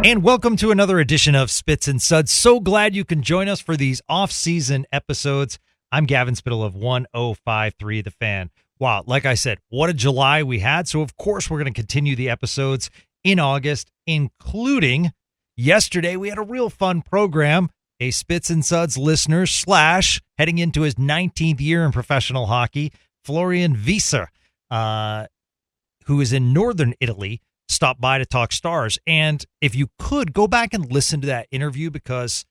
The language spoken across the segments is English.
And welcome to another edition of Spits and Suds. So glad you can join us for these off-season episodes. I'm Gavin Spittle of 1053 The Fan. Wow, like I said, what a July we had. So, of course, we're going to continue the episodes in August, including yesterday we had a real fun program. A Spits and Suds listener / heading into his 19th year in professional hockey, Florian Wieser, who is in northern Italy, stopped by to talk Stars. And if you could, go back and listen to that interview, because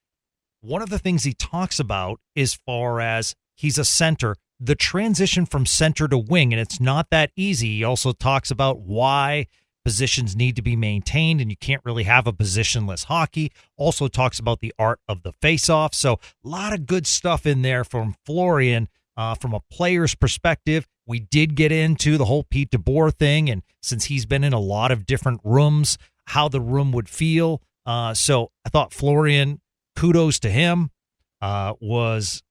one of the things he talks about, as far as he's a center, the transition from center to wing, and it's not that easy. He also talks about why positions need to be maintained and you can't really have a positionless hockey. Also talks about the art of the face-off. So a lot of good stuff in there from Florian. From a player's perspective, we did get into the whole Pete DeBoer thing, and since he's been in a lot of different rooms, how the room would feel. So I thought Florian, kudos to him, was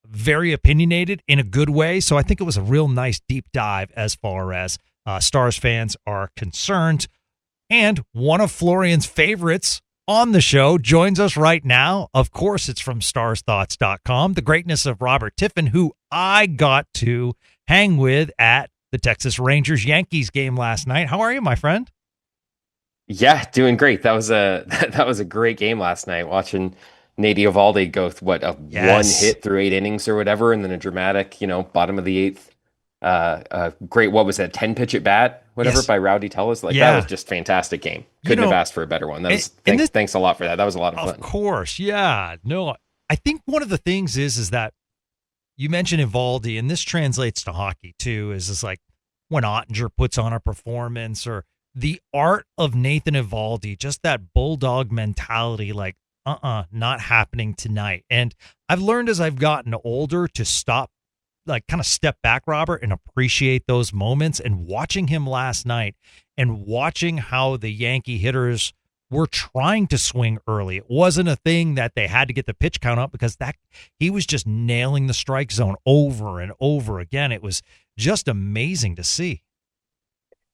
very opinionated in a good way. So I think it was a real nice deep dive as far as Stars fans are concerned. And one of Florian's favorites on the show joins us right now. Of course, it's from starsthoughts.com, the greatness of Robert Tiffin, who I got to hang with at the Texas Rangers-Yankees game last night. How are you, my friend? Yeah, doing great. That was a great game last night. Watching Nate Evaldi go one hit through 8 innings or whatever, and then a dramatic, bottom of the eighth. Great. What was that? 10 pitch at bat, whatever, by Rowdy Tellis. That was just fantastic game. Couldn't have asked for a better one. That was thanks a lot for that. That was a lot of fun. Of course, yeah. No, I think one of the things is that you mentioned Evaldi, and this translates to hockey too. Is this like when Ottinger puts on a performance, or the art of Nathan Evaldi, just that bulldog mentality, like not happening tonight. And I've learned as I've gotten older to stop, like kind of step back, Robert, and appreciate those moments. And watching him last night and watching how the Yankee hitters were trying to swing early. It wasn't a thing that they had to get the pitch count up, because he was just nailing the strike zone over and over again. It was just amazing to see.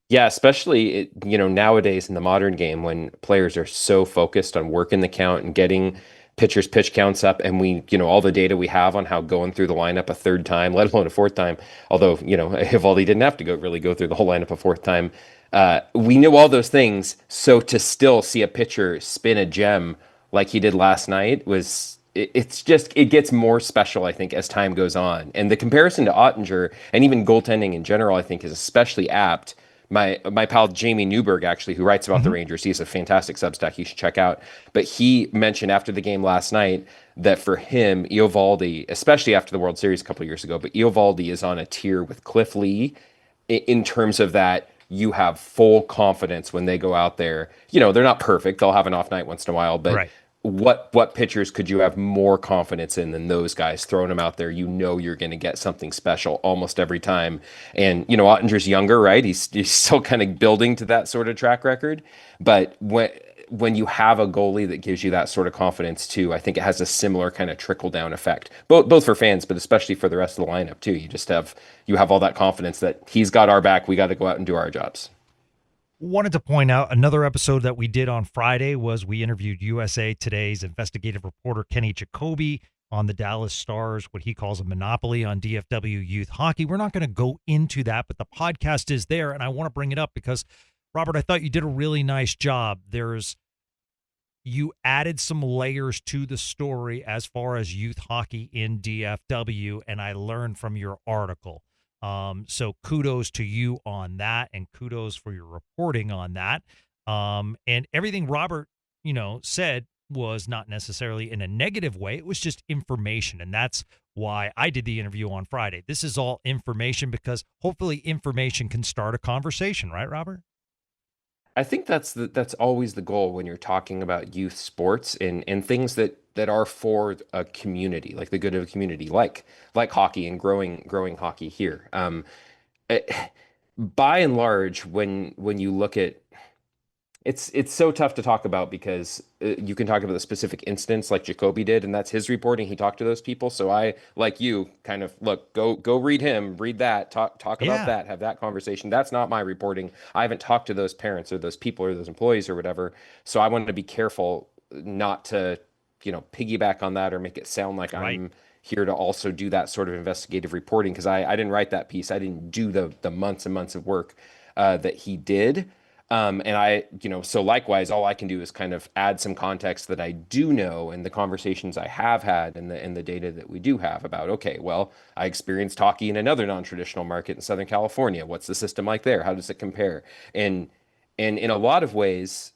Yeah, especially nowadays in the modern game, when players are so focused on working the count and getting pitchers' pitch counts up, and we, all the data we have on how going through the lineup a third time, let alone a fourth time, although, Evaldi didn't have to go through the whole lineup a fourth time. We knew all those things. So to still see a pitcher spin a gem like he did last night it gets more special, I think, as time goes on. And the comparison to Ottinger and even goaltending in general, I think, is especially apt. My pal Jamie Newberg, actually, who writes about the Rangers, he has a fantastic Substack you should check out. But he mentioned after the game last night that for him, Eovaldi, especially after the World Series a couple of years ago, but Eovaldi is on a tier with Cliff Lee in terms of that you have full confidence when they go out there. They're not perfect. They'll have an off night once in a while, but what pitchers could you have more confidence in than those guys? Throwing them out there, you're going to get something special almost every time. And Ottinger's younger, right? He's still kind of building to that sort of track record. But when you have a goalie that gives you that sort of confidence too, I think it has a similar kind of trickle down effect, both for fans, but especially for the rest of the lineup too. You have all that confidence that he's got our back. We got to go out and do our jobs. Wanted to point out another episode that we did on Friday was we interviewed USA Today's investigative reporter Kenny Jacoby on the Dallas Stars, what he calls a monopoly on DFW youth hockey. We're not going to go into that, but the podcast is there, and I want to bring it up because, Robert, I thought you did a really nice job. You added some layers to the story as far as youth hockey in DFW, and I learned from your article. So kudos to you on that, and kudos for your reporting on that. And everything Robert, said was not necessarily in a negative way. It was just information. And that's why I did the interview on Friday. This is all information, because hopefully information can start a conversation, right, Robert? I think that's always the goal when you're talking about youth sports and things that are for a community, like the good of a community, like hockey and growing hockey here. By and large, when you look at It's so tough to talk about because you can talk about the specific instance like Jacoby did, and that's his reporting. He talked to those people. So I, like you, kind of look, go read him, read that, talk about Yeah, that, have that conversation. That's not my reporting. I haven't talked to those parents or those people or those employees or whatever. So I wanted to be careful not to, piggyback on that or make it sound like right. I'm here to also do that sort of investigative reporting because I didn't write that piece. I didn't do the months and months of work that he did. And so likewise, all I can do is kind of add some context that I do know and the conversations I have had and the data that we do have about, okay, well, I experienced hockey in another non-traditional market in Southern California. What's the system like there? How does it compare? And in a lot of ways,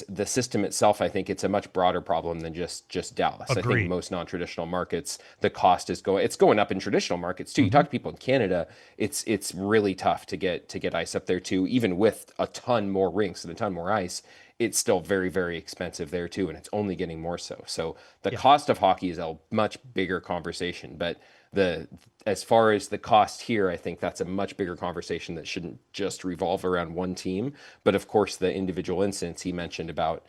the system itself, I think it's a much broader problem than just Dallas. I think Agreed. most non-traditional markets, the cost is going up in traditional markets too. You Hmm. talk to people in Canada, it's really tough to get ice up there too. Even with a ton more rinks and a ton more ice, it's still very, very expensive there too, and it's only getting more so. So the Yeah, cost of hockey is a much bigger conversation, but the as far as the cost here, I think that's a much bigger conversation that shouldn't just revolve around one team. But of course, the individual instance he mentioned about,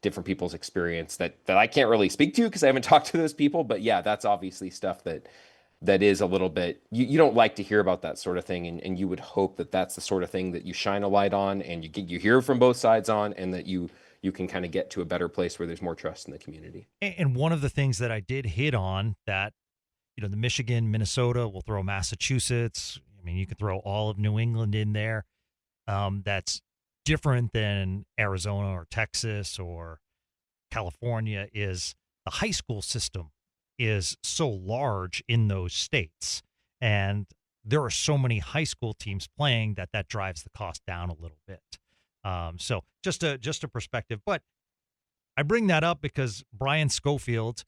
different people's experience that I can't really speak to because I haven't talked to those people. But yeah, that's obviously stuff that is a little bit you don't like to hear about that sort of thing, and you would hope that that's the sort of thing that you shine a light on and you hear from both sides on, and that you can kind of get to a better place where there's more trust in the community. and one of the things that I did hit on that the Michigan, Minnesota, we'll throw Massachusetts. I mean, you could throw all of New England in there. That's different than Arizona or Texas or California. Is the high school system is so large in those states, and there are so many high school teams playing that drives the cost down a little bit. So just a perspective, but I bring that up because Brian Scofield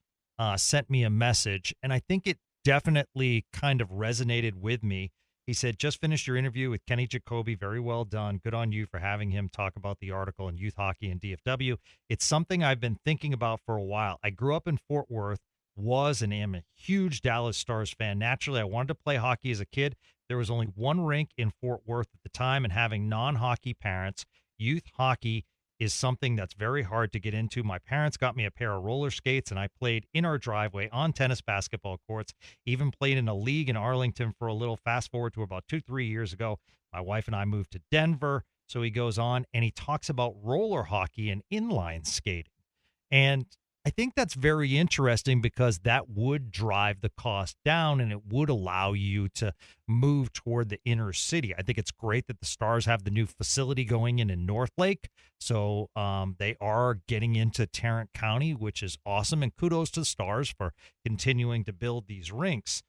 sent me a message, and I think it definitely kind of resonated with me. He said, "Just finished your interview with Kenny Jacoby. Very well done. Good on you for having him talk about the article in youth hockey and DFW. It's something I've been thinking about for a while. I grew up in Fort Worth, was and am a huge Dallas Stars fan. Naturally, I wanted to play hockey as a kid. There was only one rink in Fort Worth at the time, and having non-hockey parents, youth hockey is something that's very hard to get into. My parents got me a pair of roller skates, and I played in our driveway on tennis basketball courts, even played in a league in Arlington for a little. Fast forward to about 2, 3 years ago, my wife and I moved to Denver." So he goes on and he talks about roller hockey and inline skating. And I think that's very interesting because that would drive the cost down and it would allow you to move toward the inner city. I think it's great that the Stars have the new facility going in North Lake. So they are getting into Tarrant County, which is awesome. And kudos to the Stars for continuing to build these rinks.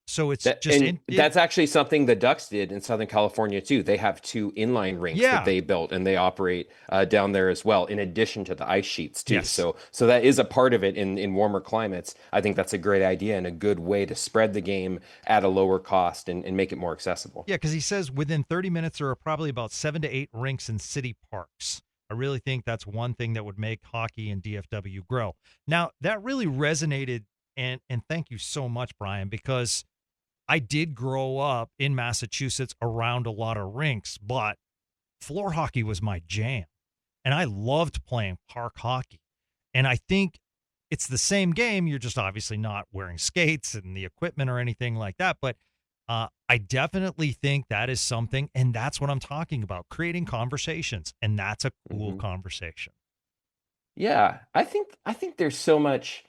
So it's That just and that's actually something the Ducks did in Southern California too. They have two inline rinks that yeah, they built and they operate down there as well, in addition to the ice sheets too. yes. So that is a part of it in warmer climates. I think that's a great idea and a good way to spread the game at a lower cost and make it more accessible. Yeah, because he says within 30 minutes there are probably about 7 to 8 rinks in city parks. I really think that's one thing that would make hockey and DFW grow. Now, that really resonated, and thank you so much, Brian, because I did grow up in Massachusetts around a lot of rinks, but floor hockey was my jam. And I loved playing park hockey. And I think it's the same game. You're just obviously not wearing skates and the equipment or anything like that. But I definitely think that is something. And that's what I'm talking about, creating conversations. And that's a cool Hmm. conversation. Yeah, I think there's so much.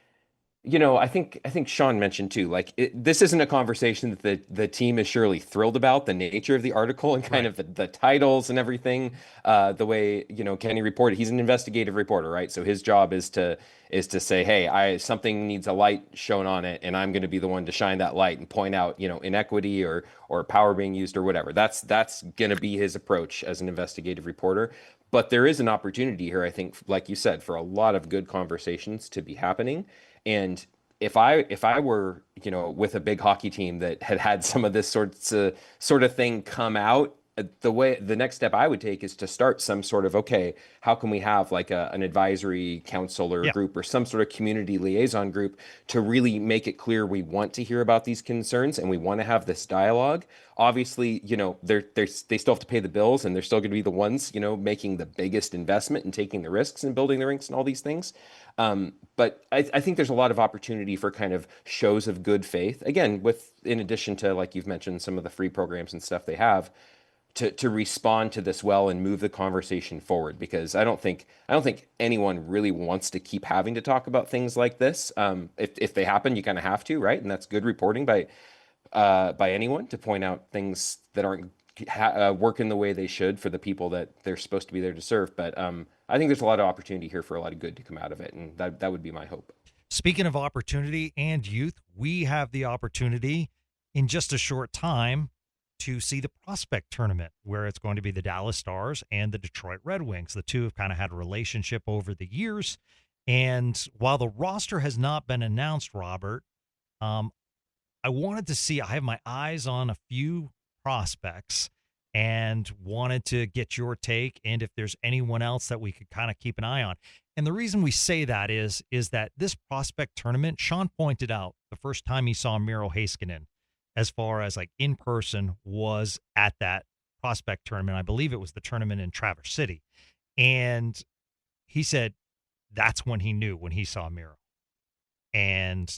I think Sean mentioned too, like this isn't a conversation that the team is surely thrilled about, the nature of the article and kind Right. of the titles and everything. The way, Kenny reported, he's an investigative reporter, right? So his job is to say, hey, something needs a light shown on it, and I'm going to be the one to shine that light and point out, inequity or power being used or whatever. That's going to be his approach as an investigative reporter. But there is an opportunity here, I think, like you said, for a lot of good conversations to be happening. And if I were, with a big hockey team that had some of this sort of thing come out, the next step I would take is to start some sort of, okay, how can we have like an advisory council or Yeah. group or some sort of community liaison group to really make it clear we want to hear about these concerns and we want to have this dialogue. Obviously, they still have to pay the bills and they're still going to be the ones, making the biggest investment and taking the risks and building the rinks and all these things. But I think there's a lot of opportunity for kind of shows of good faith. Again, in addition to, like you've mentioned, some of the free programs and stuff they have, to respond to this well and move the conversation forward, because I don't think anyone really wants to keep having to talk about things like this. If they happen, you kind of have to, right? And that's good reporting by anyone to point out things that aren't working the way they should for the people that they're supposed to be there to serve. But I think there's a lot of opportunity here for a lot of good to come out of it, and that would be my hope. Speaking of opportunity and youth, we have the opportunity in just a short time to see the prospect tournament, where it's going to be the Dallas Stars and the Detroit Red Wings. The two have kind of had a relationship over the years. And while the roster has not been announced, Robert, I wanted to see, I have my eyes on a few prospects and wanted to get your take and if there's anyone else that we could kind of keep an eye on. And the reason we say that is that this prospect tournament, Sean pointed out the first time he saw Miro Heiskanen, as far as like in person, was at that prospect tournament. I believe it was the tournament in Traverse City. And he said that's when he knew, when he saw Miro. And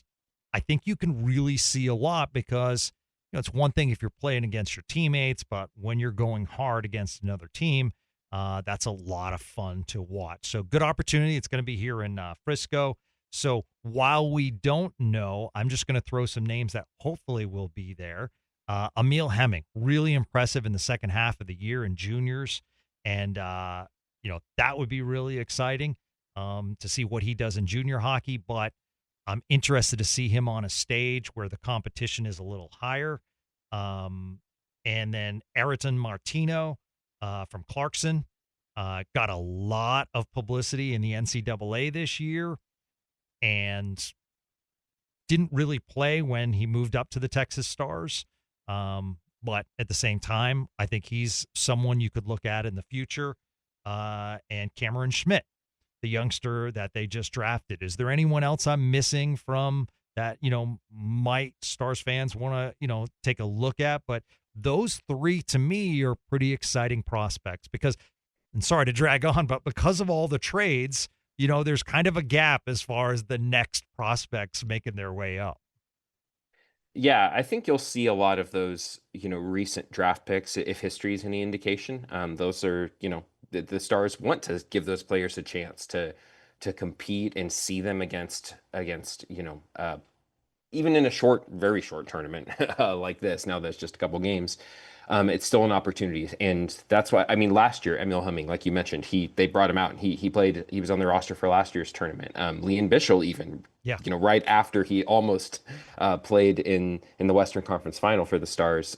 I think you can really see a lot because, it's one thing if you're playing against your teammates, but when you're going hard against another team, that's a lot of fun to watch. So good opportunity. It's going to be here in Frisco. So while we don't know, I'm just going to throw some names that hopefully will be there. Emil Hemming, really impressive in the second half of the year in juniors. And, that would be really exciting to see what he does in junior hockey. But I'm interested to see him on a stage where the competition is a little higher. And then Ayrton Martino from Clarkson got a lot of publicity in the NCAA this year and didn't really play when he moved up to the Texas Stars. But at the same time, I think he's someone you could look at in the future. And Cameron Schmidt, the youngster that they just drafted. Is there anyone else I'm missing from that, might Stars fans want to, take a look at? But those three to me are pretty exciting prospects because, and sorry to drag on, but because of all the trades, there's kind of a gap as far as the next prospects making their way up. Yeah, I think you'll see a lot of those, recent draft picks, if history is any indication. Those are, the Stars want to give those players a chance to compete and see them against even in a very short tournament like this. Now that's just a couple games. It's still an opportunity, and that's why, last year Emil Hemming, like you mentioned, they brought him out and he played. He was on the roster for last year's tournament. Leon Bischel even, right after he almost played in the Western Conference Final for the Stars.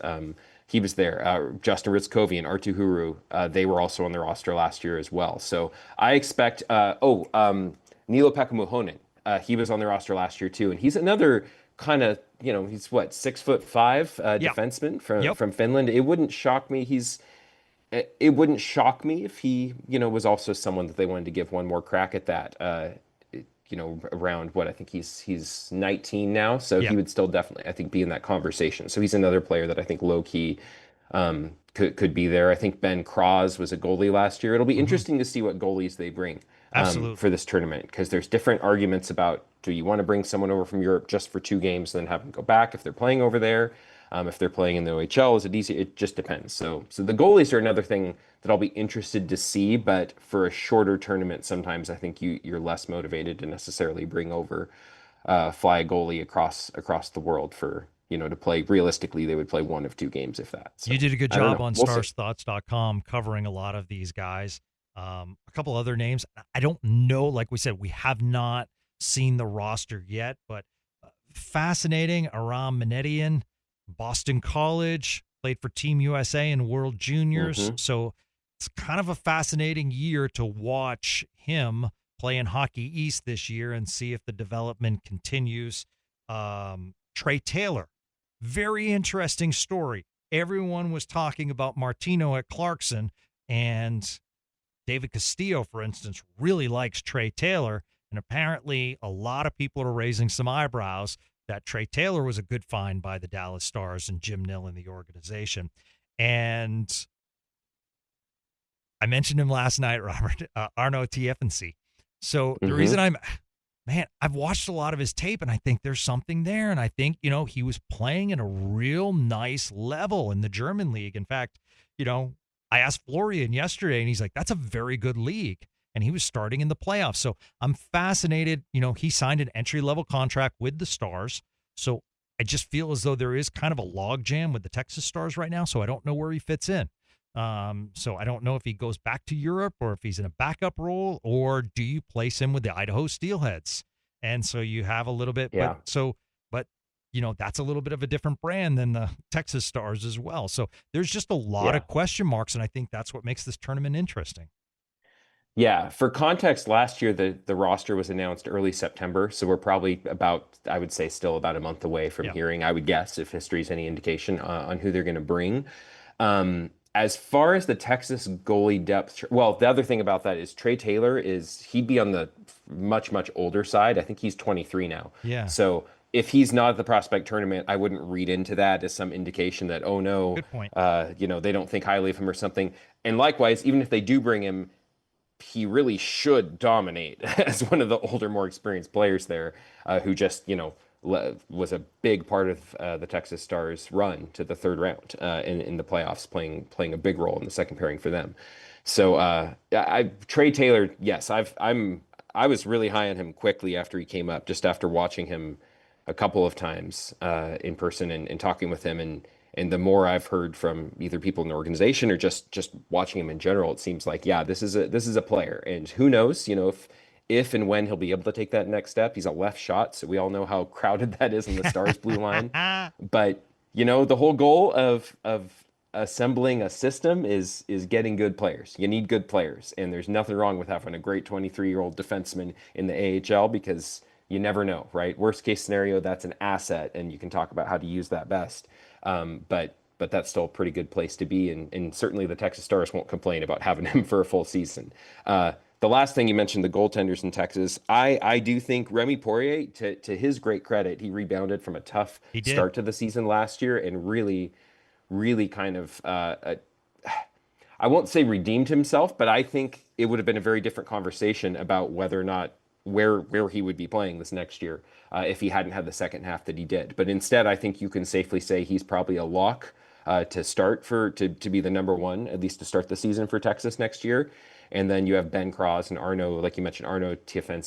He was there. Justin Ritzkovian, Artu Huru, they were also on the roster last year as well. So I expect. Nilo Pekamuhonen, he was on the roster last year too, and he's another kind of, he's what, 6'5" defenseman from Finland. It wouldn't shock me. It wouldn't shock me if he, was also someone that they wanted to give one more crack at that. Around what I think he's 19 now, so he would still definitely, I think, be in that conversation. So he's another player that I think low key could be there. I think Ben Cross was a goalie last year. It'll be interesting to see what goalies they bring for this tournament, because there's different arguments about, do you want to bring someone over from Europe just for 2 games and then have them go back if they're playing over there? If they're playing in the OHL, is it easy? It just depends. So the goalies are another thing that I'll be interested to see, but for a shorter tournament, sometimes I think you're less motivated to necessarily bring over fly a goalie across the world for, to play. Realistically, they would play 1 of 2 games, if that. So, you did a good job on starsthoughts.com covering a lot of these guys. A couple other names. I don't know. Like we said, we have not seen the roster yet, but fascinating. Aram Manetian, Boston College, played for Team USA and World Juniors. So it's kind of a fascinating year to watch him play in Hockey East this year and see if the development continues. Trey Taylor, very interesting story. everyone was talking about Martino at Clarkson, and David Castillo, for instance, really likes Trey Taylor. And apparently a lot of people are raising some eyebrows that Trey Taylor was a good find by the Dallas Stars and Jim Nill in the organization. And I mentioned him last night, Robert, Arno Tiffin. So the reason I've watched a lot of his tape, and I think there's something there. And I think, he was playing at a real nice level in the German league. In fact, I asked Florian yesterday, and he's like, that's a very good league. And he was starting in the playoffs. So I'm fascinated. He signed an entry-level contract with the Stars. So I just feel as though there is kind of a logjam with the Texas Stars right now. So I don't know where he fits in. So I don't know if he goes back to Europe or if he's in a backup role, or do you place him with the Idaho Steelheads? And so you have a little bit, but that's a little bit of a different brand than the Texas Stars as well. So there's just a lot of question marks, and I think that's what makes this tournament interesting. Yeah, for context, last year the roster was announced early September, so we're probably I would say, still about a month away from hearing, I would guess, if history's any indication, on who they're going to bring. As far as the Texas goalie depth, well, the other thing about that is Trey Taylor he'd be on the much, much older side. I think he's 23 now. Yeah. So if he's not at the prospect tournament, I wouldn't read into that as some indication that, oh no, good point. They don't think highly of him or something. And likewise, even if they do bring him, he really should dominate as one of the older, more experienced players there, who just, was a big part of the Texas Stars' run to the third round in the playoffs, playing a big role in the second pairing for them. So Trey Taylor, yes, I was really high on him quickly after he came up, just after watching him a couple of times in person and talking with him, and the more I've heard from either people in the organization or just watching him in general, it seems like, this is a player, and who knows, if and when he'll be able to take that next step. He's a left shot, so we all know how crowded that is in the Stars blue line. But the whole goal of assembling a system is getting good players. You need good players, and there's nothing wrong with having a great 23-year-old defenseman in the AHL, because you never know, right? Worst case scenario, that's an asset, and you can talk about how to use that best. But that's still a pretty good place to be, and certainly the Texas Stars won't complain about having him for a full season. The last thing you mentioned, the goaltenders in Texas, I do think Remy Poirier, to his great credit, he rebounded from a tough start to the season last year and really, really kind of, I won't say redeemed himself, but I think it would have been a very different conversation about whether or not where he would be playing this next year if he hadn't had the second half that he did. But instead, I think you can safely say he's probably a lock to start to be the number one, at least to start the season for Texas next year. And then you have Ben Cross and Arno, like you mentioned, Arno Tiffin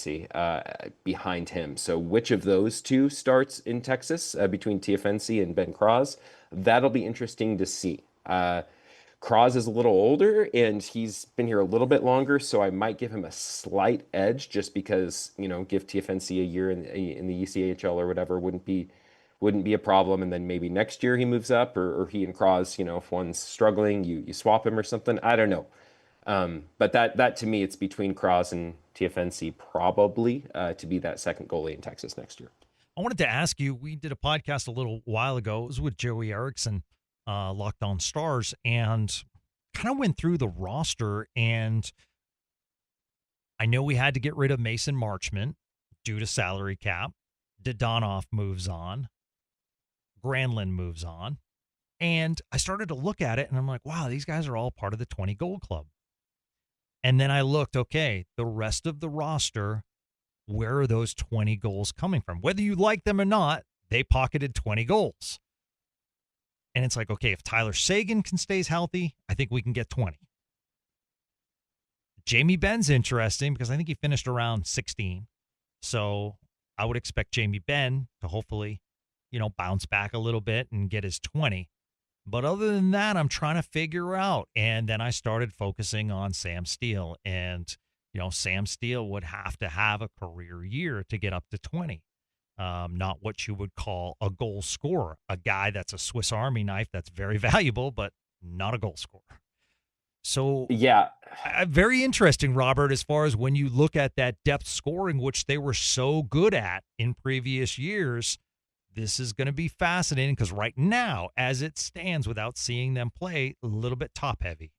behind him. So which of those two starts in Texas between Tiffin and Ben Cross? That'll be interesting to see. Cross is a little older, and he's been here a little bit longer, so I might give him a slight edge just because, give Tiffin a year in the ECHL or whatever wouldn't be a problem. And then maybe next year he moves up, or he and Cross, if one's struggling, you swap him or something. I don't know. But that to me, it's between Cross and Tiffin probably to be that second goalie in Texas next year. I wanted to ask you, we did a podcast a little while ago. It was with Joey Erickson, Locked On Stars, and kind of went through the roster. And I know we had to get rid of Mason Marchment due to salary cap. Donahue moves on. Granlund moves on. And I started to look at it, and I'm like, wow, these guys are all part of the 20-goal club. And then I looked, okay, the rest of the roster, where are those 20 goals coming from? Whether you like them or not, they pocketed 20 goals. And it's like, okay, if Tyler Seguin stays healthy, I think we can get 20. Jamie Benn's interesting because I think he finished around 16. So I would expect Jamie Benn to hopefully, bounce back a little bit and get his 20. But other than that, I'm trying to figure out. And then I started focusing on Sam Steele. And, Sam Steele would have to have a career year to get up to 20. Not what you would call a goal scorer, a guy that's a Swiss Army knife that's very valuable, but not a goal scorer. So, yeah, very interesting, Robert, as far as when you look at that depth scoring, which they were so good at in previous years. this is going to be fascinating because right now, as it stands, without seeing them play, a little bit top heavy.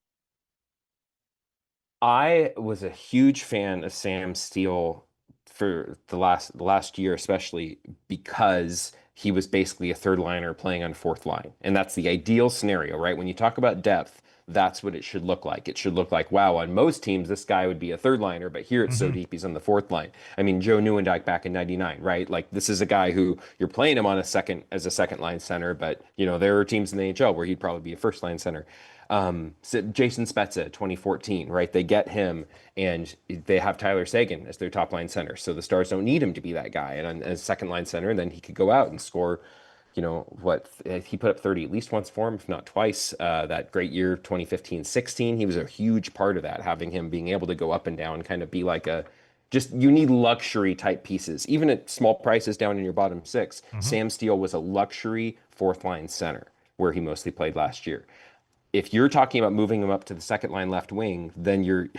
I was a huge fan of Sam Steele for the last year, especially because he was basically a third liner playing on fourth line. And that's the ideal scenario, right? When you talk about depth, that's what it should look like. It should look like, wow, on most teams, this guy would be a third liner, but here it's so deep, he's on the fourth line. I mean, Joe Nieuwendyk back in '99, right? Like, this is a guy who you're playing him on as a second line center, but, there are teams in the NHL where he'd probably be a first line center. Jason Spezza, 2014, right? They get him and they have Tyler Seguin as their top line center. So the Stars don't need him to be that guy. And as second line center, and then he could go out and score, he put up 30 at least once for him, if not twice. That great year, 2015-16, he was a huge part of that, having him being able to go up and down, kind of be like you need luxury type pieces. Even at small prices down in your bottom six, Sam Steele was a luxury fourth line center where he mostly played last year. If you're talking about moving him up to the second line left wing, then you're,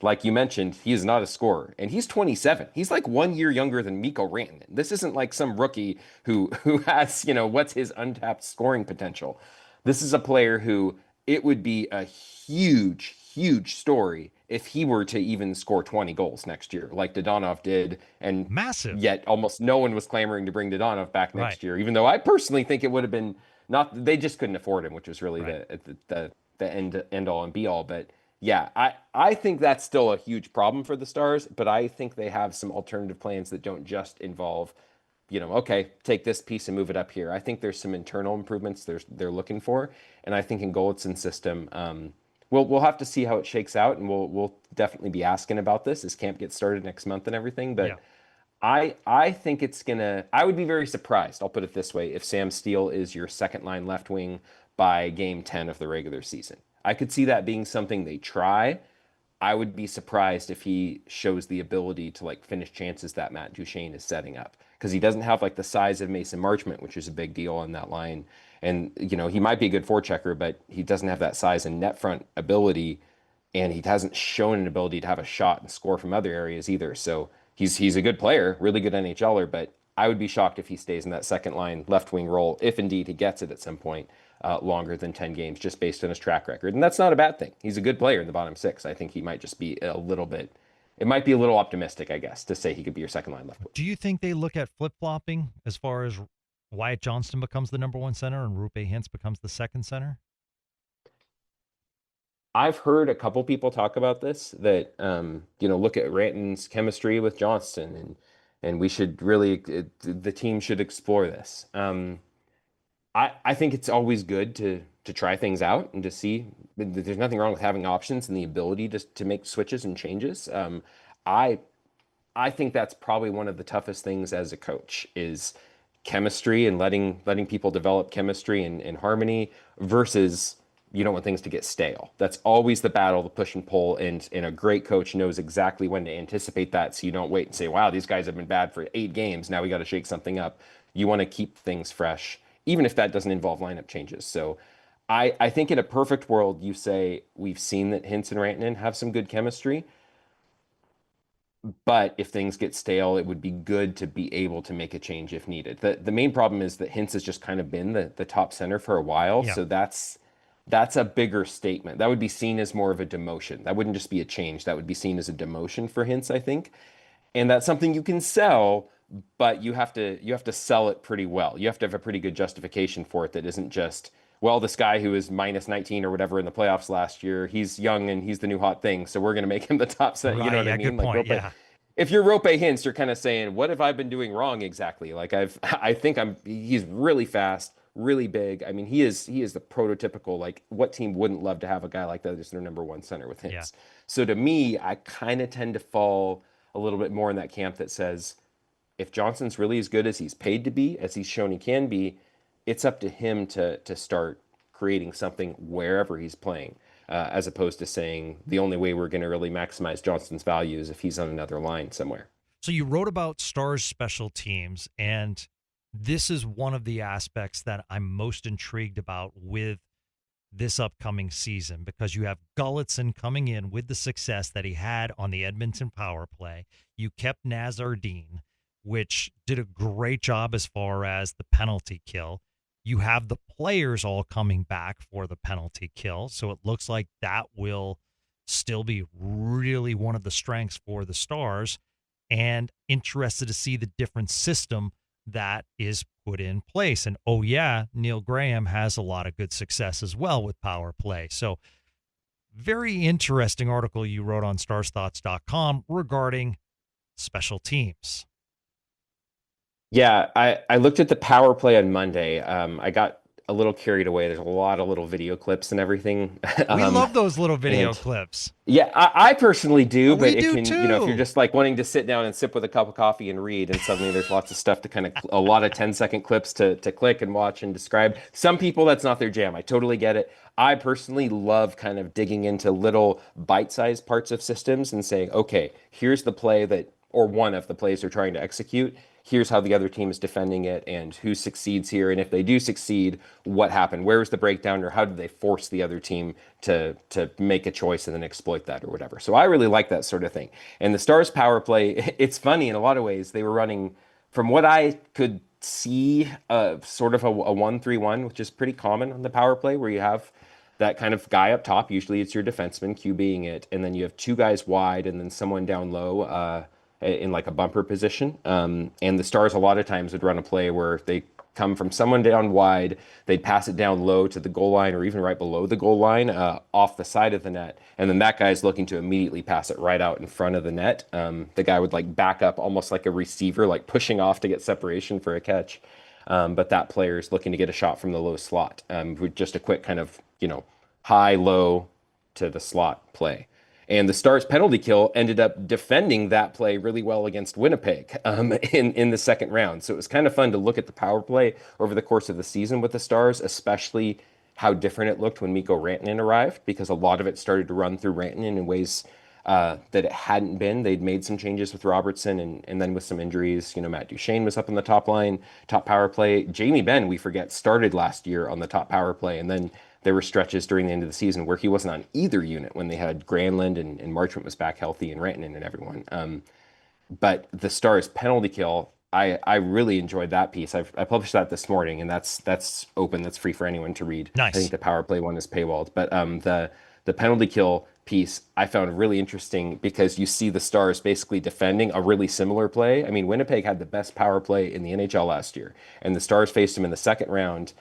like you mentioned, he is not a scorer. And he's 27. He's like 1 year younger than Mikko Rantanen. This isn't like some rookie who has, what's his untapped scoring potential. This is a player who it would be a huge, huge story if he were to even score 20 goals next year, like Donahue did. And massive. Yet almost no one was clamoring to bring Donahue back next Right. year, even though I personally think it would have been not, they just couldn't afford him, which was really the end all and be all. But yeah, I think that's still a huge problem for the Stars, but I think they have some alternative plans that don't just involve, okay, take this piece and move it up here. I think there's some internal improvements they're looking for, and I think in Golitsyn's system, we'll have to see how it shakes out, and we'll definitely be asking about this as camp gets started next month and everything. But Yeah. I think I would be very surprised, I'll put it this way, if Sam Steele is your second line left wing by game 10 of the regular season. I could see that being something they try. I would be surprised if he shows the ability to finish chances that Matt Duchene is setting up, because he doesn't have the size of Mason Marchment, which is a big deal on that line. And he might be a good forechecker, but he doesn't have that size and net front ability, and he hasn't shown an ability to have a shot and score from other areas either. So he's a good player, really good NHLer, but I would be shocked if he stays in that second line left wing role, if indeed he gets it at some point, longer than 10 games, just based on his track record. And that's not a bad thing. He's a good player in the bottom six. I think he might just be it might be a little optimistic, I guess, to say he could be your second line left wing. Do you think they look at flip-flopping as far as Wyatt Johnston becomes the number one center and Roope Hintz becomes the second center? I've heard a couple people talk about this, that look at Rantanen's chemistry with Johnston, and we should really, the team should explore this. I think it's always good to try things out and to see. There's nothing wrong with having options and the ability to make switches and changes. I think that's probably one of the toughest things as a coach is chemistry and letting people develop chemistry and harmony versus you don't want things to get stale. That's always the battle, the push and pull, and a great coach knows exactly when to anticipate that, so you don't wait and say, wow, these guys have been bad for 8 games, now we got to shake something up. You want to keep things fresh, even if that doesn't involve lineup changes. So I think in a perfect world, you say, we've seen that Hintz and Rantanen have some good chemistry, but if things get stale, it would be good to be able to make a change if needed. The main problem is that Hintz has just kind of been the top center for a while, Yeah. so that's a bigger statement. That would be seen as more of a demotion. That wouldn't just be a change. That would be seen as a demotion for Hintz, I think. And that's something you can sell, but you have to sell it pretty well. You have to have a pretty good justification for it that isn't just, well, this guy who is minus 19 or whatever in the playoffs last year, he's young and he's the new hot thing, so we're going to make him the top set. Right, You know what yeah, I mean? good point, Roope, yeah. if you're Roope Hintz, you're kind of saying, what have I been doing wrong exactly? He's really fast, really big. I mean, he is the prototypical, what team wouldn't love to have a guy like that as their number one center with Hintz? Yeah. So to me, I kind of tend to fall a little bit more in that camp that says, if Johnson's really as good as he's paid to be, as he's shown he can be, it's up to him to start creating something wherever he's playing, as opposed to saying the only way we're going to really maximize Johnston's value is if he's on another line somewhere. So you wrote about Stars special teams, and this is one of the aspects that I'm most intrigued about with this upcoming season, because you have Gulitson coming in with the success that he had on the Edmonton power play. You kept Nazardine. which did a great job as far as the penalty kill. You have the players all coming back for the penalty kill. So it looks like that will still be really one of the strengths for the Stars, and interested to see the different system that is put in place. And oh yeah, Neil Graham has a lot of good success as well with power play. So very interesting article you wrote on starsthoughts.com regarding special teams. Yeah, I looked at the power play on Monday. I got a little carried away. There's a lot of little video clips and everything. We love those little video and clips. Yeah, I personally do, but We it do can, too. if you're just like wanting to sit down and sip with a cup of coffee and read, and suddenly there's lots of stuff to kind of, a lot of 10-second clips to click and watch and describe. Some people, that's not their jam. I totally get it. I personally love kind of digging into little bite-sized parts of systems and saying, okay, here's the play that, or one of the plays they're trying to execute. Here's how the other team is defending it and who succeeds here. And if they do succeed, what happened? Where was the breakdown, or how did they force the other team to make a choice and then exploit that or whatever? So I really like that sort of thing. And the Stars power play, it's funny in a lot of ways. They were running, from what I could see, sort of a 1-3-1, which is pretty common on the power play, where you have that kind of guy up top. Usually it's your defenseman QBing it. And then you have two guys wide and then someone down low, in like a bumper position. And the Stars a lot of times would run a play where they come from someone down wide, they'd pass it down low to the goal line or even right below the goal line, off the side of the net. And then that guy's looking to immediately pass it right out in front of the net. The guy would like back up almost like a receiver, like pushing off to get separation for a catch. But that player is looking to get a shot from the low slot, with just a quick kind of, high, low to the slot play. And the Stars penalty kill ended up defending that play really well against Winnipeg in the second round. So it was kind of fun to look at the power play over the course of the season with the Stars, especially how different it looked when Mikko Rantanen arrived, because a lot of it started to run through Rantanen in ways that it hadn't been. They'd made some changes with Robertson, and then with some injuries, Matt Duchene was up on the top line, top power play. Jamie Benn, we forget, started last year on the top power play, and then there were stretches during the end of the season where he wasn't on either unit when they had Granlund and Marchment was back healthy and Rantanen and everyone. But the Stars penalty kill, I really enjoyed that piece. I published that this morning, and that's open. That's free for anyone to read. Nice. I think the power play one is paywalled. But the penalty kill piece I found really interesting because you see the Stars basically defending a really similar play. I mean, Winnipeg had the best power play in the NHL last year, and the Stars faced them in the second round.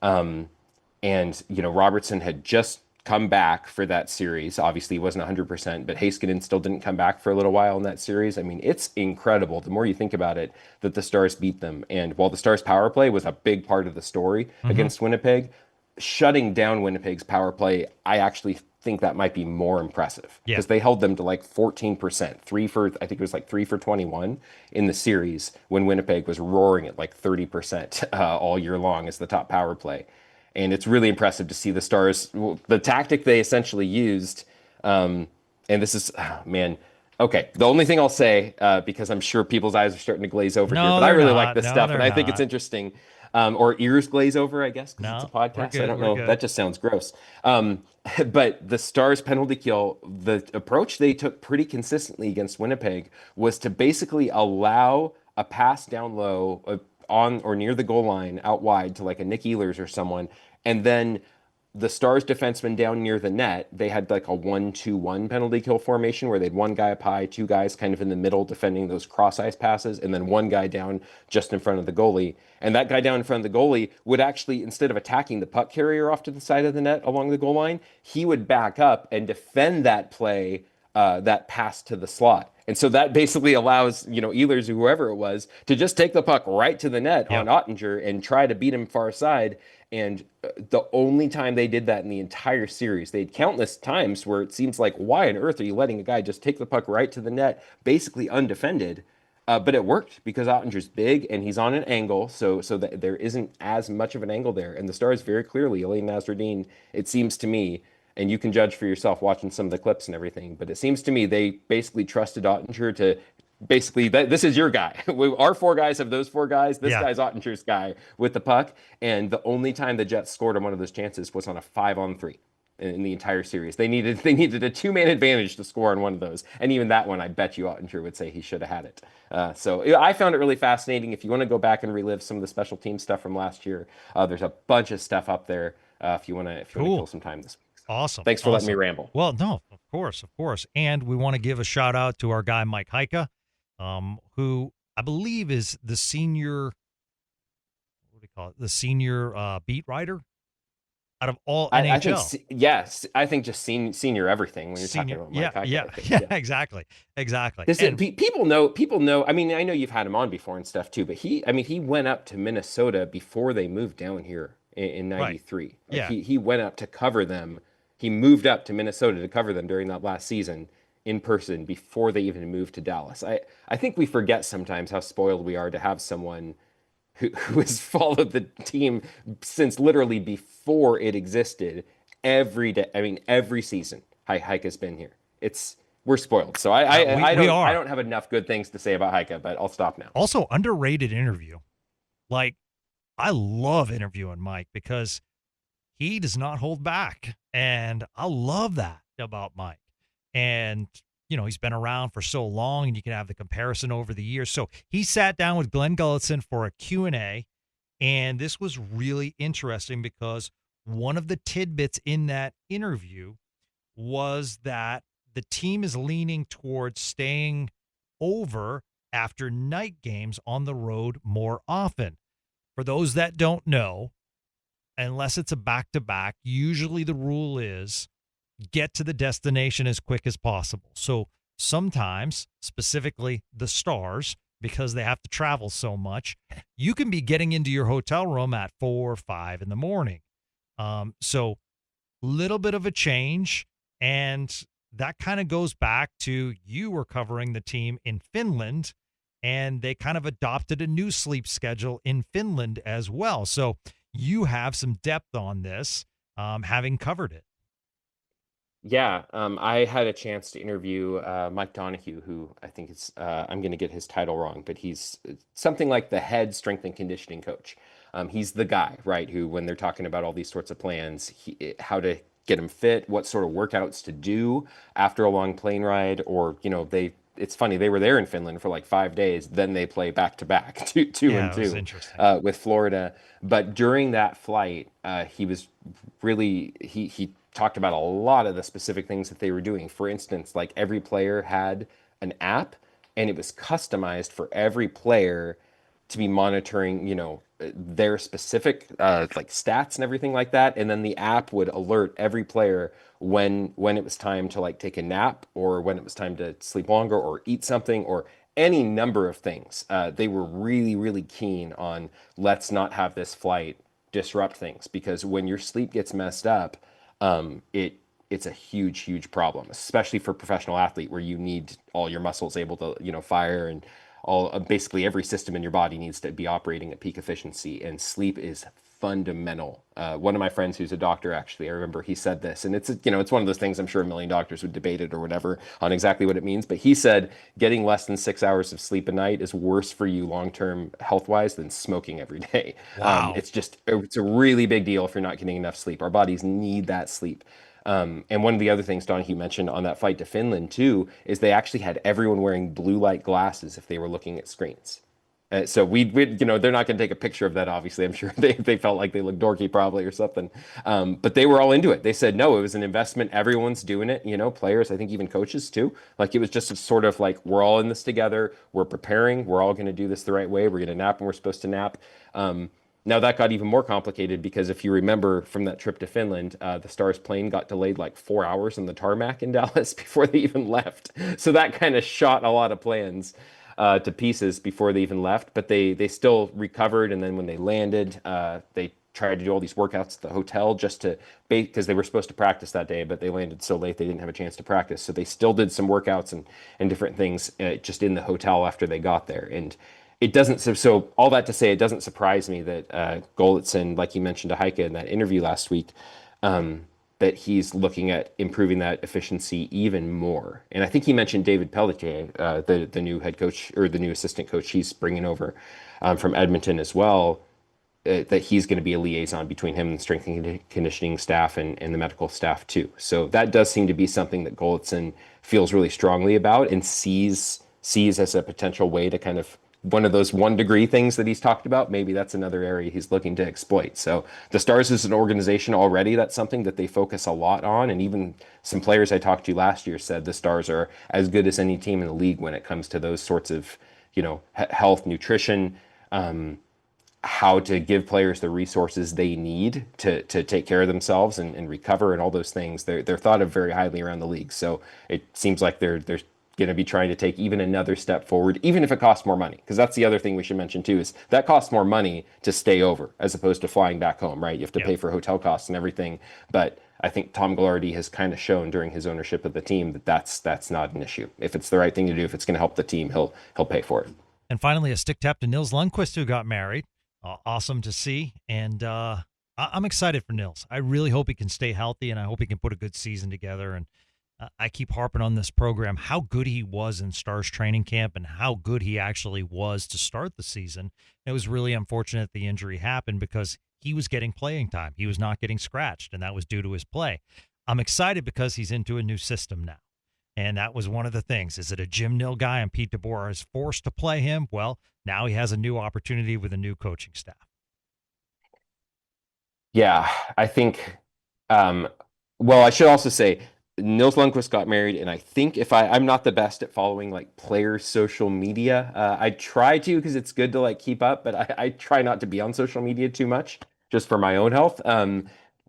And, Robertson had just come back for that series. Obviously, he wasn't 100%, but Heiskanen still didn't come back for a little while in that series. I mean, it's incredible, the more you think about it, that the Stars beat them. And while the Stars power play was a big part of the story against Winnipeg, shutting down Winnipeg's power play, I actually think that might be more impressive. Because they held them to like 14%, I think it was like 3 for 21 in the series, when Winnipeg was roaring at like 30% all year long as the top power play. And it's really impressive to see the Stars, the tactic they essentially used. And this is, okay. The only thing I'll say, because I'm sure people's eyes are starting to glaze over here, but I really like this stuff, and I think it's interesting. Or ears glaze over, I guess, because it's a podcast. I don't know. That just sounds gross. But the Stars penalty kill, the approach they took pretty consistently against Winnipeg was to basically allow a pass down low, on or near the goal line out wide to like a Nick Ehlers or someone, and then the Stars defenseman down near the net, they had like a 1-2-1 penalty kill formation where they'd one guy up high, two guys kind of in the middle defending those cross ice passes, and then one guy down just in front of the goalie. And that guy down in front of the goalie would actually, instead of attacking the puck carrier off to the side of the net along the goal line, he would back up and defend that play, that pass to the slot. And so that basically allows, Ehlers or whoever it was to just take the puck right to the net on Oettinger and try to beat him far side. And the only time they did that in the entire series, they had countless times where it seems like, why on earth are you letting a guy just take the puck right to the net, basically undefended? But it worked because Ottinger's big and he's on an angle, so that there isn't as much of an angle there. And the Stars very clearly, Elaine Nasruddin, it seems to me, and you can judge for yourself watching some of the clips and everything, but it seems to me they basically trusted Oettinger to basically, this is your guy. Our four guys have those four guys. This guy's Ottinger's guy with the puck. And the only time the Jets scored on one of those chances was on a 5-on-3. in the entire series. They needed a two-man advantage to score on one of those, and even that one, I bet you Ottinger would say he should have had it. So yeah, I found it really fascinating. If you want to go back and relive some of the special team stuff from last year, there's a bunch of stuff up there. If you want to kill some time this week. So, Awesome. thanks for letting me ramble. Well, no, of course. And we want to give a shout out to our guy Mike Heika, who I believe is the senior. What do we call it? The senior beat writer out of all NHL. I think, yes, I think just senior everything when you're talking about Mike Heika. Yeah, exactly. People know. I mean, I know you've had him on before and stuff too, but he went up to Minnesota before they moved down here in '93. Right. Yeah, he went up to cover them. He moved up to Minnesota to cover them during that last season in person before they even moved to Dallas. I think we forget sometimes how spoiled we are to have someone who has followed the team since literally before it existed every day. I mean, every season. Heika has been here. We're spoiled. So I don't have enough good things to say about Heika, but I'll stop now. Also, underrated interview. Like, I love interviewing Mike because he does not hold back, and I love that about Mike. And he's been around for so long, and you can have the comparison over the years. So he sat down with Glenn Gulletson for a Q&A, and this was really interesting because one of the tidbits in that interview was that the team is leaning towards staying over after night games on the road more often. For those that don't know, unless it's a back-to-back, usually the rule is get to the destination as quick as possible. So sometimes, specifically the Stars, because they have to travel so much, you can be getting into your hotel room at 4 or 5 in the morning. So little bit of a change, and that kind of goes back to you were covering the team in Finland, and they kind of adopted a new sleep schedule in Finland as well. So you have some depth on this, having covered it. Yeah, I had a chance to interview Mike Donahue, who I think is, I'm going to get his title wrong, but he's something like the head strength and conditioning coach. He's the guy, right, who when they're talking about all these sorts of plans, how to get them fit, what sort of workouts to do after a long plane ride, or, it's funny, they were there in Finland for like 5 days, then they play back-to-back, two and two, with Florida. But during that flight, he was really, he talked about a lot of the specific things that they were doing. For instance, like every player had an app, and it was customized for every player to be monitoring, their specific like stats and everything like that. And then the app would alert every player when it was time to like take a nap, or when it was time to sleep longer or eat something, or any number of things. They were really, really keen on let's not have this flight disrupt things, because when your sleep gets messed up, it's a huge problem, especially for a professional athlete where you need all your muscles able to, fire, and basically every system in your body needs to be operating at peak efficiency, and sleep is fundamental. One of my friends who's a doctor, actually, I remember he said this, and it's one of those things I'm sure a million doctors would debate it or whatever on exactly what it means, but he said getting less than 6 hours of sleep a night is worse for you long-term health-wise than smoking every day. Wow. It's a really big deal if you're not getting enough sleep. Our bodies need that sleep. And one of the other things Donahue mentioned on that flight to Finland too is they actually had everyone wearing blue light glasses if they were looking at screens. So we they're not going to take a picture of that, obviously. I'm sure they felt like they looked dorky probably or something. But they were all into it. They said, no, it was an investment. Everyone's doing it, players, I think even coaches too. Like it was just sort of like, we're all in this together. We're preparing. We're all going to do this the right way. We're going to nap when we're supposed to nap. Now that got even more complicated because if you remember from that trip to Finland, the Stars plane got delayed like 4 hours on the tarmac in Dallas before they even left. So that kind of shot a lot of plans to pieces before they even left. But they still recovered, and then when they landed, they tried to do all these workouts at the hotel just to because they were supposed to practice that day, but they landed so late they didn't have a chance to practice. So they still did some workouts and different things just in the hotel after they got there. And it doesn't, so all that to say, it doesn't surprise me that Gulletson, like you mentioned to Heike in that interview last week, that he's looking at improving that efficiency even more. And I think he mentioned David Pelletier, the new head coach or the new assistant coach he's bringing over from Edmonton as well. that he's going to be a liaison between him and the strength and conditioning staff and the medical staff too. So that does seem to be something that Golitzson feels really strongly about and sees as a potential way to kind of one of those 1 degree things that he's talked about. Maybe that's another area he's looking to exploit. So the Stars as an organization already, that's something that they focus a lot on. And even some players I talked to last year said the Stars are as good as any team in the league when it comes to those sorts of, health, nutrition, how to give players the resources they need to take care of themselves and recover and all those things. They're thought of very highly around the league. So it seems like they're going to be trying to take even another step forward, even if it costs more money. Because that's the other thing we should mention too, is that costs more money to stay over as opposed to flying back home, right? You have to pay for hotel costs and everything. But I think Tom Gaglardi has kind of shown during his ownership of the team that that's not an issue. If it's the right thing to do, if it's going to help the team, he'll pay for it. And finally, a stick tap to Nils Lundqvist, who got married. Awesome to see. And I'm excited for Nils. I really hope he can stay healthy, and I hope he can put a good season together. And I keep harping on this program, how good he was in Stars training camp and how good he actually was to start the season. It was really unfortunate the injury happened because he was getting playing time. He was not getting scratched, and that was due to his play. I'm excited because he's into a new system now. And that was one of the things. Is it a Jim Nill guy and Pete DeBoer is forced to play him? Well, now he has a new opportunity with a new coaching staff. Yeah, I think, I should also say Nils Lundqvist got married, and I think I'm not the best at following like players' social media. I try to because it's good to like keep up, but I try not to be on social media too much just for my own health.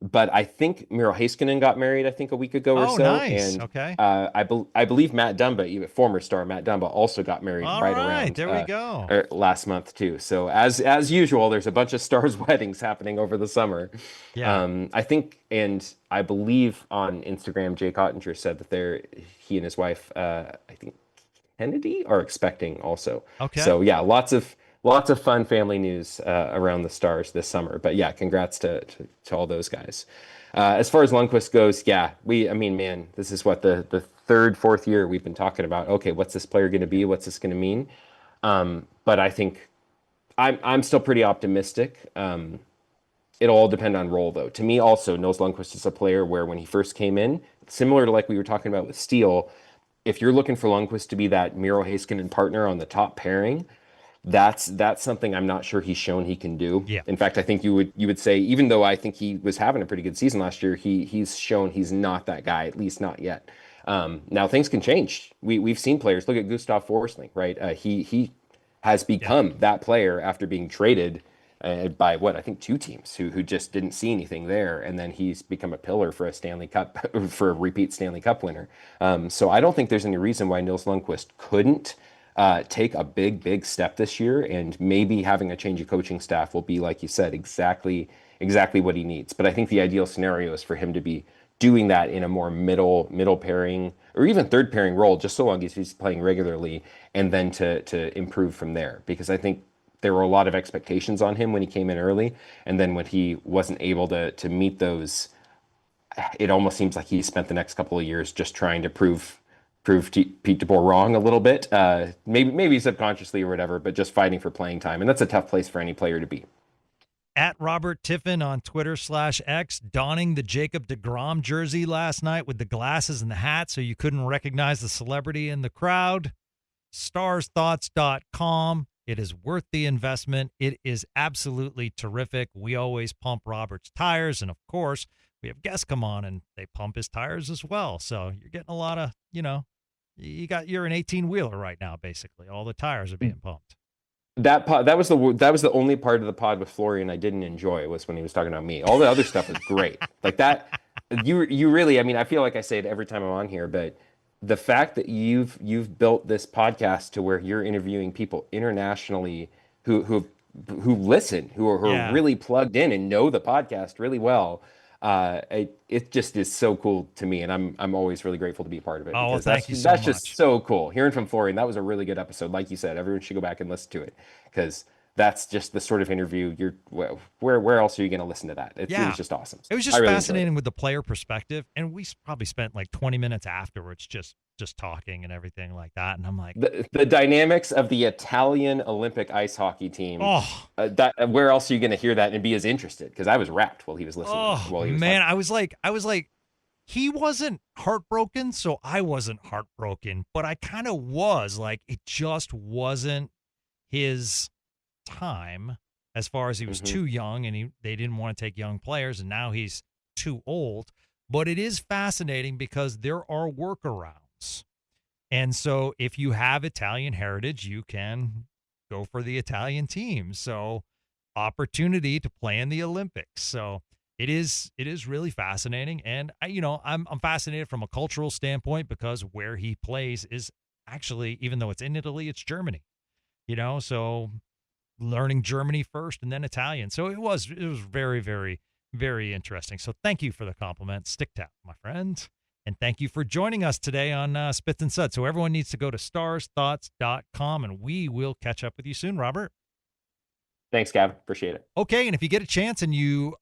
But I think Miro Heiskanen got married, I think a week ago or so. Nice. And okay. I believe Matt Dumba, even former star Matt Dumba, also got married around there we go. last month too. So as usual, there's a bunch of stars weddings happening over the summer. Yeah. I think, and I believe on Instagram, Jake Ottinger said that he and his wife, I think Kennedy, are expecting also. Okay. So yeah, lots of fun family news around the Stars this summer. But yeah, congrats to all those guys. As far as Lundqvist goes, this is what the third, fourth year we've been talking about. Okay, what's this player going to be? What's this going to mean? But I think I'm still pretty optimistic. It'll all depend on role, though. To me, also, Nils Lundqvist is a player where when he first came in, similar to like we were talking about with Steele, if you're looking for Lundqvist to be that Miro Heiskanen partner on the top pairing, that's something I'm not sure he's shown he can do. Yeah. In fact, I think you would say, even though I think he was having a pretty good season last year, he's shown he's not that guy, at least not yet. Now things can change. We've seen players. Look at Gustav Forsling, right? He has become that player after being traded by I think 2 teams who just didn't see anything there, and then he's become a pillar for a Stanley Cup for a repeat Stanley Cup winner. So I don't think there's any reason why Nils Lundqvist couldn't take a big step this year, and maybe having a change of coaching staff will be, like you said, exactly what he needs. But I think the ideal scenario is for him to be doing that in a more middle pairing or even third pairing role, just so long as he's playing regularly, and then to improve from there. Because I think there were a lot of expectations on him when he came in early, and then when he wasn't able to meet those, it almost seems like he spent the next couple of years just trying to prove Pete DeBoer wrong a little bit, maybe subconsciously or whatever, but just fighting for playing time. And that's a tough place for any player to be. At Robert Tiffin on Twitter/X, donning the Jacob deGrom jersey last night with the glasses and the hat so you couldn't recognize the celebrity in the crowd. Starsthoughts.com. It is worth the investment. It is absolutely terrific. We always pump Robert's tires, and of course, we have guests come on and they pump his tires as well. So you're getting a lot of, you're an 18-wheeler right now, basically. All the tires are being pumped. That was the only part of the pod with Florian I didn't enjoy, was when he was talking about me. All the other stuff was great. Like that, you really, I feel like I say it every time I'm on here, but the fact that you've built this podcast to where you're interviewing people internationally who listen, who are really plugged in and know the podcast really well. It just is so cool to me, and I'm always really grateful to be a part of it. Oh, well, thank you so much. That's just so cool. Hearing from Florian, that was a really good episode. Like you said, everyone should go back and listen to it, because that's just the sort of interview where else are you going to listen to that? It was just awesome. It was just fascinating with the player perspective, and we probably spent like 20 minutes afterwards just talking and everything like that. And I'm like, the dynamics of the Italian Olympic ice hockey team. Where else are you going to hear that and be as interested? Because I was rapt while he was listening. I was like, he wasn't heartbroken, so I wasn't heartbroken, but I kind of was. Like, it just wasn't his time, as far as he was too young, and they didn't want to take young players, and now he's too old. But it is fascinating because there are workarounds. And so if you have Italian heritage, you can go for the Italian team. So opportunity to play in the Olympics. So it is really fascinating. And I'm fascinated from a cultural standpoint because where he plays is actually, even though it's in Italy, it's Germany. So learning Germany first and then Italian. So it was very, very, very interesting. So thank you for the compliment, Stick Tap, my friend. And thank you for joining us today on Spits and Suds. So everyone needs to go to starsthoughts.com, and we will catch up with you soon, Robert. Thanks, Gavin. Appreciate it. Okay, and if you get a chance and you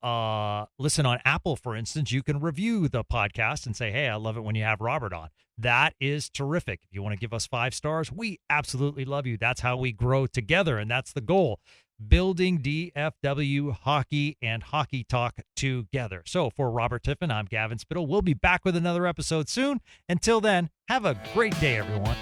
listen on Apple, for instance, you can review the podcast and say, hey, I love it when you have Robert on. That is terrific. If you want to give us 5 stars, we absolutely love you. That's how we grow together, and that's the goal. Building DFW hockey and hockey talk together. So for Robert Tiffin, I'm Gavin Spittle. We'll be back with another episode soon. Until then, have a great day, everyone.